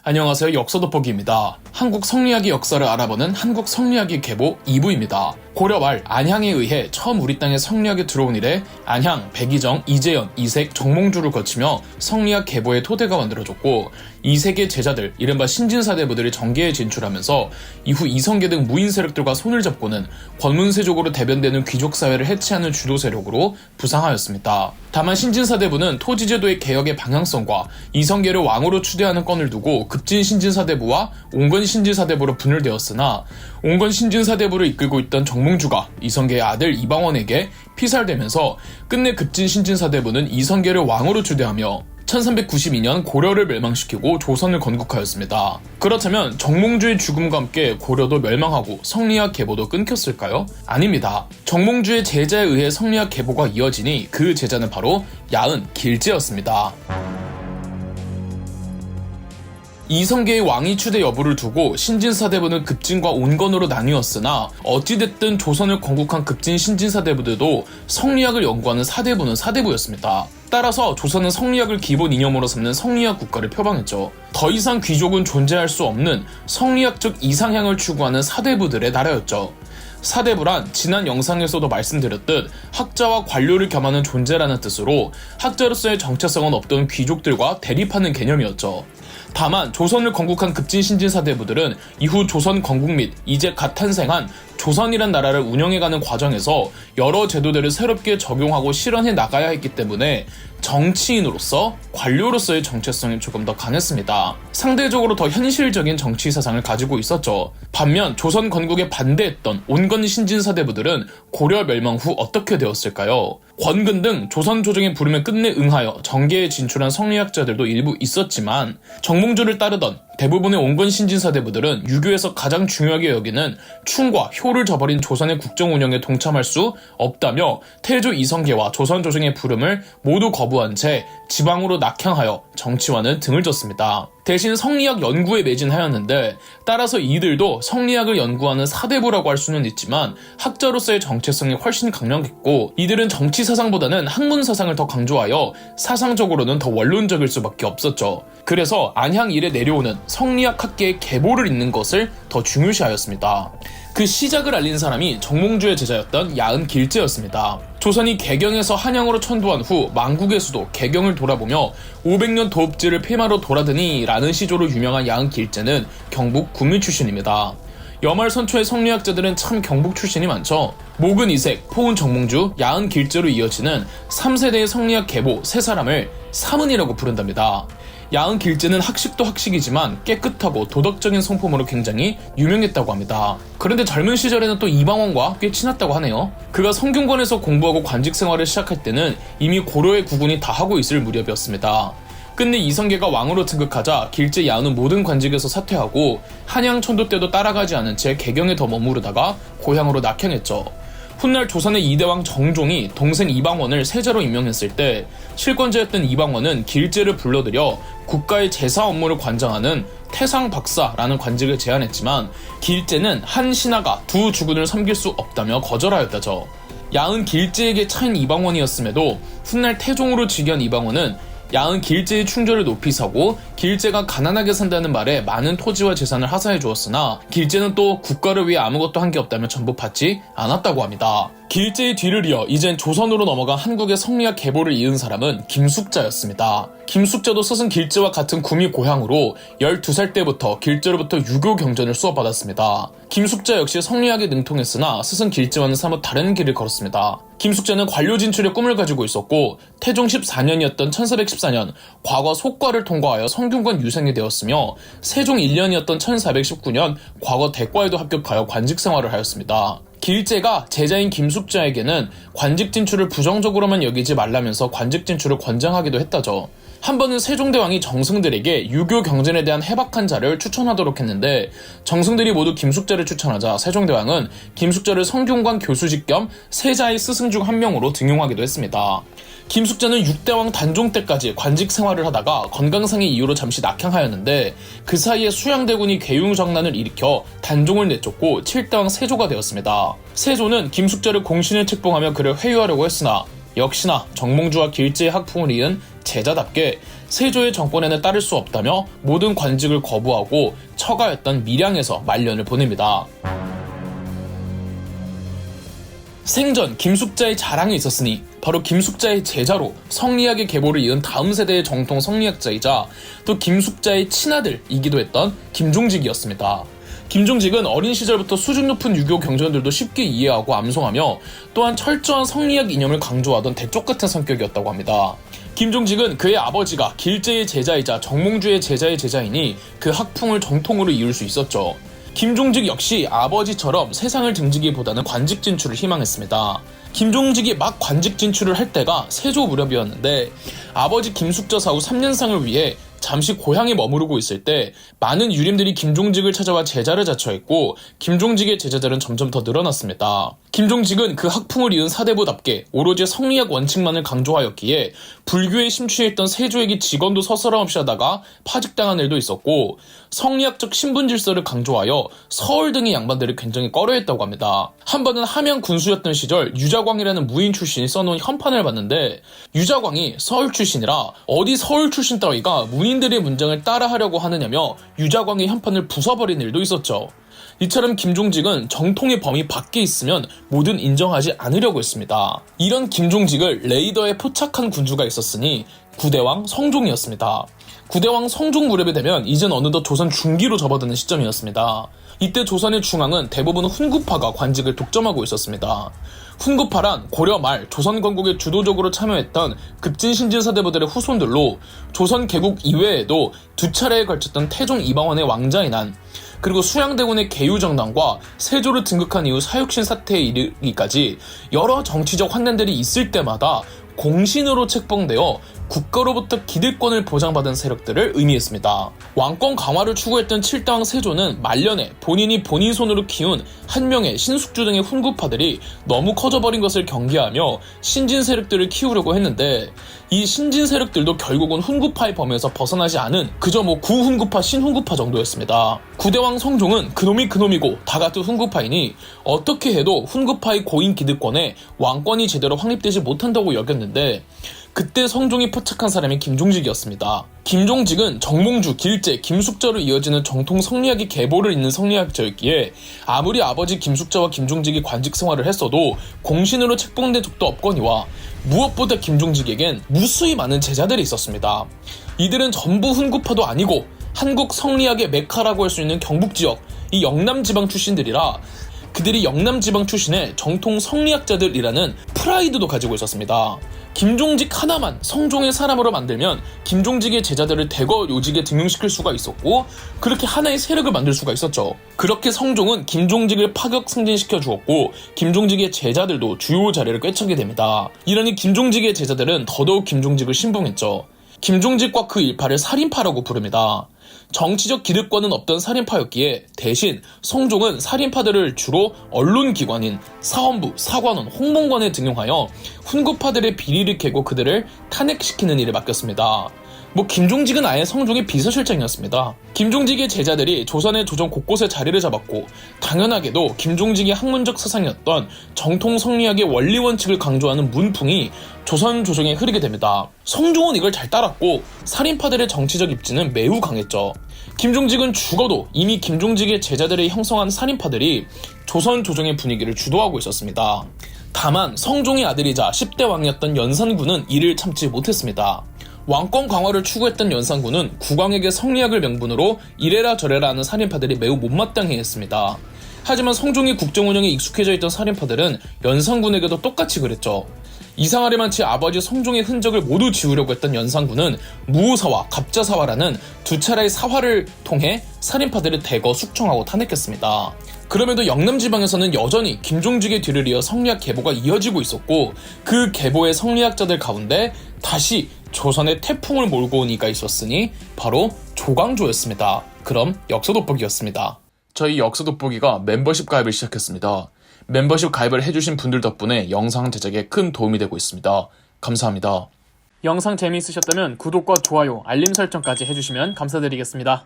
안녕하세요. 역사 돋보기입니다. 한국 성리학의 역사를 알아보는 한국 성리학의 계보 2부입니다. 고려 말 안향에 의해 처음 우리 땅에 성리학이 들어온 이래 안향, 백이정, 이재연, 이색, 정몽주를 거치며 성리학 계보의 토대가 만들어졌고 이색의 제자들, 이른바 신진사대부들이 정계에 진출하면서 이후 이성계 등 무인 세력들과 손을 잡고는 권문세족으로 대변되는 귀족사회를 해체하는 주도 세력으로 부상하였습니다. 다만 신진사대부는 토지제도의 개혁의 방향성과 이성계를 왕으로 추대하는 건을 두고 급진신진사대부와 옹건신진사대부로 분열되었으나 옹건신진사대부를 이끌고 있던 정몽주가 이성계의 아들 이방원에게 피살되면서 끝내 급진신진사대부는 이성계를 왕으로 추대하며 1392년 고려를 멸망시키고 조선을 건국하였습니다. 그렇다면 정몽주의 죽음과 함께 고려도 멸망하고 성리학 계보도 끊겼을까요? 아닙니다. 정몽주의 제자에 의해 성리학 계보가 이어지니 그 제자는 바로 야은 길제였습니다. 이성계의 왕위 추대 여부를 두고 신진사대부는 급진과 온건으로 나뉘었으나 어찌됐든 조선을 건국한 급진 신진사대부들도 성리학을 연구하는 사대부는 사대부였습니다. 따라서 조선은 성리학을 기본 이념으로 삼는 성리학 국가를 표방했죠. 더 이상 귀족은 존재할 수 없는 성리학적 이상향을 추구하는 사대부들의 나라였죠. 사대부란 지난 영상에서도 말씀드렸듯 학자와 관료를 겸하는 존재라는 뜻으로 학자로서의 정체성은 없던 귀족들과 대립하는 개념이었죠. 다만 조선을 건국한 급진신진사대부들은 이후 조선 건국 및 이제 갓 탄생한 조선이란 나라를 운영해가는 과정에서 여러 제도들을 새롭게 적용하고 실현해 나가야 했기 때문에 정치인으로서 관료로서의 정체성이 조금 더 강했습니다. 상대적으로 더 현실적인 정치 사상을 가지고 있었죠. 반면 조선 건국에 반대했던 온건 신진사대부들은 고려 멸망 후 어떻게 되었을까요? 권근 등 조선 조정의 부름에 끝내 응하여 정계에 진출한 성리학자들도 일부 있었지만 정몽주를 따르던 대부분의 온건 신진사대부들은 유교에서 가장 중요하게 여기는 충과 효를 저버린 조선의 국정 운영에 동참할 수 없다며 태조 이성계와 조선 조정의 부름을 모두 거부한 채 지방으로 낙향하여 정치와는 등을 졌습니다. 대신 성리학 연구에 매진하였는데 따라서 이들도 성리학을 연구하는 사대부라고 할 수는 있지만 학자로서의 정체성이 훨씬 강력했고 이들은 정치 사상보다는 학문 사상을 더 강조하여 사상적으로는 더 원론적일 수밖에 없었죠. 그래서 안향 이래 내려오는 성리학 학계의 계보를 잇는 것을 더 중요시하였습니다. 그 시작을 알린 사람이 정몽주의 제자였던 야은 길제였습니다. 조선이 개경에서 한양으로 천도한 후 만국의 수도 개경을 돌아보며 500년 도읍지를 폐마로 돌아드니 라는 시조로 유명한 야은 길제는 경북 구미 출신입니다. 여말선초의 성리학자들은 참 경북 출신이 많죠. 목은 이색, 포은 정몽주, 야은 길제로 이어지는 3세대의 성리학 계보 3사람을 사문이라고 부른답니다. 야은 길제는 학식도 학식이지만 깨끗하고 도덕적인 성품으로 굉장히 유명했다고 합니다. 그런데 젊은 시절에는 또 이방원과 꽤 친했다고 하네요. 그가 성균관에서 공부하고 관직 생활을 시작할 때는 이미 고려의 구군이 다 하고 있을 무렵이었습니다. 끝내 이성계가 왕으로 등극하자 길제 야은은 모든 관직에서 사퇴하고 한양 천도 때도 따라가지 않은 채 개경에 더 머무르다가 고향으로 낙향했죠. 훗날 조선의 이대왕 정종이 동생 이방원을 세자로 임명했을 때 실권자였던 이방원은 길제를 불러들여 국가의 제사 업무를 관장하는 태상박사라는 관직을 제안했지만 길제는 한 신하가 두 주군을 섬길 수 없다며 거절하였다죠. 야은 길제에게 차인 이방원이었음에도 훗날 태종으로 즉위한 이방원은 야은 길제의 충조를 높이 사고 길제가 가난하게 산다는 말에 많은 토지와 재산을 하사해 주었으나 길제는 또 국가를 위해 아무것도 한 게 없다며 전부 받지 않았다고 합니다. 길제의 뒤를 이어 이젠 조선으로 넘어간 한국의 성리학 계보를 이은 사람은 김숙자였습니다. 김숙자도 스승 길제와 같은 구미 고향으로 12살 때부터 길제로부터 유교 경전을 수업받았습니다. 김숙자 역시 성리학에 능통했으나 스승 길제와는 사뭇 다른 길을 걸었습니다. 김숙자는 관료 진출의 꿈을 가지고 있었고 태종 14년이었던 1414년 과거 속과를 통과하여 성균관 유생이 되었으며 세종 1년이었던 1419년 과거 대과에도 합격하여 관직 생활을 하였습니다. 길제가 제자인 김숙자에게는 관직 진출을 부정적으로만 여기지 말라면서 관직 진출을 권장하기도 했다죠. 한 번은 세종대왕이 정승들에게 유교 경전에 대한 해박한 자를 추천하도록 했는데 정승들이 모두 김숙자를 추천하자 세종대왕은 김숙자를 성균관 교수직 겸 세자의 스승 중 한 명으로 등용하기도 했습니다. 김숙자는 6대왕 단종 때까지 관직 생활을 하다가 건강상의 이유로 잠시 낙향하였는데 그 사이에 수양대군이 괴용정난을 일으켜 단종을 내쫓고 7대왕 세조가 되었습니다. 세조는 김숙자를 공신에 책봉하며 그를 회유하려고 했으나 역시나 정몽주와 길제의 학풍을 이은 제자답게 세조의 정권에는 따를 수 없다며 모든 관직을 거부하고 처가였던 밀양에서 말년을 보냅니다. 생전 김숙자의 자랑이 있었으니 바로 김숙자의 제자로 성리학의 계보를 이은 다음 세대의 정통 성리학자이자 또 김숙자의 친아들이기도 했던 김종직이었습니다. 김종직은 어린 시절부터 수준 높은 유교 경전들도 쉽게 이해하고 암송하며 또한 철저한 성리학 이념을 강조하던 대쪽 같은 성격이었다고 합니다. 김종직은 그의 아버지가 길제의 제자이자 정몽주의 제자의 제자이니 그 학풍을 정통으로 이룰 수 있었죠. 김종직 역시 아버지처럼 세상을 등지기보다는 관직 진출을 희망했습니다. 김종직이 막 관직 진출을 할 때가 세조 무렵이었는데 아버지 김숙자 사후 3년상을 위해 잠시 고향에 머무르고 있을 때 많은 유림들이 김종직을 찾아와 제자를 자처했고 김종직의 제자들은 점점 더 늘어났습니다. 김종직은 그 학풍을 이은 사대부답게 오로지 성리학 원칙만을 강조하였기에 불교에 심취했던 세조에게 직언도 서스럼없이 하다가 파직당한 일도 있었고 성리학적 신분 질서를 강조하여 서울 등의 양반들을 굉장히 꺼려했다고 합니다. 한 번은 함양 군수였던 시절 유자광이라는 무인 출신이 써놓은 현판을 봤는데 유자광이 서울 출신이라 어디 서울 출신 따위가 문인들의 문장을 따라하려고 하느냐며 유자광의 현판을 부숴버린 일도 있었죠. 이처럼 김종직은 정통의 범위 밖에 있으면 뭐든 인정하지 않으려고 했습니다. 이런 김종직을 레이더에 포착한 군주가 있었으니 구대왕 성종이었습니다. 구대왕 성종 무렵이 되면 이젠 어느덧 조선 중기로 접어드는 시점이었습니다. 이때 조선의 중앙은 대부분 훈구파가 관직을 독점하고 있었습니다. 훈구파란 고려 말 조선 건국에 주도적으로 참여했던 급진신진사대부들의 후손들로 조선 개국 이외에도 두 차례에 걸쳤던 태종 이방원의 왕자의 난 그리고 수양대군의 계유정당과 세조를 등극한 이후 사육신 사태에 이르기까지 여러 정치적 환난들이 있을 때마다 공신으로 책봉되어 국가로부터 기득권을 보장받은 세력들을 의미했습니다. 왕권 강화를 추구했던 칠대왕 세조는 말년에 본인이 본인 손으로 키운 한명의 신숙주 등의 훈구파들이 너무 커져버린 것을 경계하며 신진 세력들을 키우려고 했는데 이 신진 세력들도 결국은 훈구파의 범위에서 벗어나지 않은 그저 구훈구파 신훈구파 정도였습니다. 구대왕 성종은 그놈이 그놈이고 다 같은 훈구파이니 어떻게 해도 훈구파의 고인 기득권에 왕권이 제대로 확립되지 못한다고 여겼는데 그때 성종이 포착한 사람이 김종직이었습니다. 김종직은 정몽주, 길제, 김숙자로 이어지는 정통 성리학의 계보를 잇는 성리학자였기에 아무리 아버지 김숙자와 김종직이 관직 생활을 했어도 공신으로 책봉된 적도 없거니와 무엇보다 김종직에겐 무수히 많은 제자들이 있었습니다. 이들은 전부 훈구파도 아니고 한국 성리학의 메카라고 할 수 있는 경북지역, 이 영남지방 출신들이라 그들이 영남지방 출신의 정통 성리학자들이라는 프라이드도 가지고 있었습니다. 김종직 하나만 성종의 사람으로 만들면 김종직의 제자들을 대거 요직에 등용시킬 수가 있었고 그렇게 하나의 세력을 만들 수가 있었죠. 그렇게 성종은 김종직을 파격 승진시켜 주었고 김종직의 제자들도 주요 자리를 꿰차게 됩니다. 이러니 김종직의 제자들은 더더욱 김종직을 신봉했죠. 김종직과 그 일파를 살인파라고 부릅니다. 정치적 기득권은 없던 살인파였기에 대신 성종은 살인파들을 주로 언론기관인 사헌부, 사관원, 홍문관에 등용하여 훈구파들의 비리를 캐고 그들을 탄핵시키는 일을 맡겼습니다. 김종직은 아예 성종의 비서실장이었습니다. 김종직의 제자들이 조선의 조정 곳곳에 자리를 잡았고 당연하게도 김종직의 학문적 사상이었던 정통 성리학의 원리 원칙을 강조하는 문풍이 조선 조정에 흐르게 됩니다. 성종은 이걸 잘 따랐고 살인파들의 정치적 입지는 매우 강했죠. 김종직은 죽어도 이미 김종직의 제자들이 형성한 살인파들이 조선 조정의 분위기를 주도하고 있었습니다. 다만 성종의 아들이자 10대 왕이었던 연산군은 이를 참지 못했습니다. 왕권 강화를 추구했던 연산군은 국왕에게 성리학을 명분으로 이래라 저래라 하는 살인파들이 매우 못마땅해 했습니다. 하지만 성종이 국정 운영에 익숙해져 있던 살인파들은 연산군에게도 똑같이 그랬죠. 이상하리만치 아버지 성종의 흔적을 모두 지우려고 했던 연산군은 무오사화, 갑자사화라는 두 차례의 사화를 통해 살인파들을 대거 숙청하고 탄핵했습니다. 그럼에도 영남지방에서는 여전히 김종직의 뒤를 이어 성리학 계보가 이어지고 있었고 그 계보의 성리학자들 가운데 다시 조선의 태풍을 몰고 온 이가 있었으니 바로 조광조였습니다. 그럼 역사돋보기였습니다. 저희 역사돋보기가 멤버십 가입을 시작했습니다. 멤버십 가입을 해주신 분들 덕분에 영상 제작에 큰 도움이 되고 있습니다. 감사합니다. 영상 재미있으셨다면 구독과 좋아요, 알림 설정까지 해주시면 감사드리겠습니다.